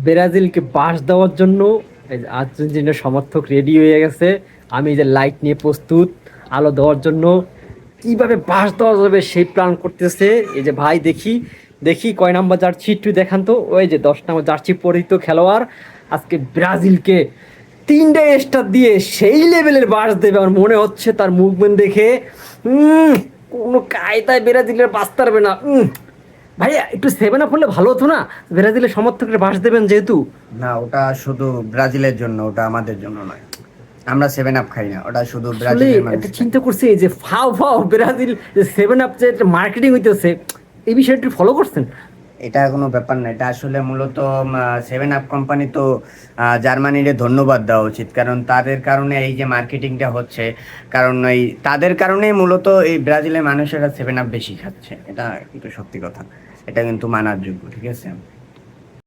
ব্রাজিলকে বাস দেওয়ার জন্য এই যে আর্জেন্টিনার সমর্থক রেডি হয়ে গেছে। আমি এই যে লাইট নিয়ে প্রস্তুত আলো দেওয়ার জন্য। কিভাবে বাস দেওয়া যাবে সেই প্ল্যান করতেছে। এই যে ভাই দেখি দেখি কয় নাম্বার জার্সি একটু দেখান তো। ওই যে 10 নম্বর জার্সি পরিহিত খেলোয়াড় আজকে ব্রাজিলকে 3টে স্টার দিয়ে সেই লেভেলের বাস দেবে আমার মনে হচ্ছে তার মুভমেন্ট দেখে। কোনো কায়দায় ব্রাজিলের বাঁচতে পারবে না। ভাইয়া একটু 7 আপ হলে ভালো হতো না? ব্রাজিলের সমর্থকরা বাস দেবেন যেহেতু। না, ওটা শুধু ব্রাজিলের জন্য, ওটা আমাদের জন্য নয়। আমরা 7 আপ খাই না, ওটা শুধু আসলে ব্রাজিলের মানুষ একটা খায়। চিন্তা করছি এই যে ফাও ফাও ব্রাজিল যে 7 আপ যে মার্কেটিং হইতেছে, এই বিষয়টা একটু ফলো করছেন? এটা কোনো ব্যাপার না, এটা আসলে মূলত 7 আপ কোম্পানি তো জার্মানির ধন্যবাদ দেওয়া উচিত, কারণ তাদের কারণে এই যে মার্কেটিংটা হচ্ছে। কারণ এই তাদের কারণেই মূলত এই ব্রাজিলের মানুষেরা 7 আপ বেশি খাচ্ছে, এটা কিন্তু সত্যি কথা। এটা কিন্তু মানার যোগ্য, ঠিক আছে।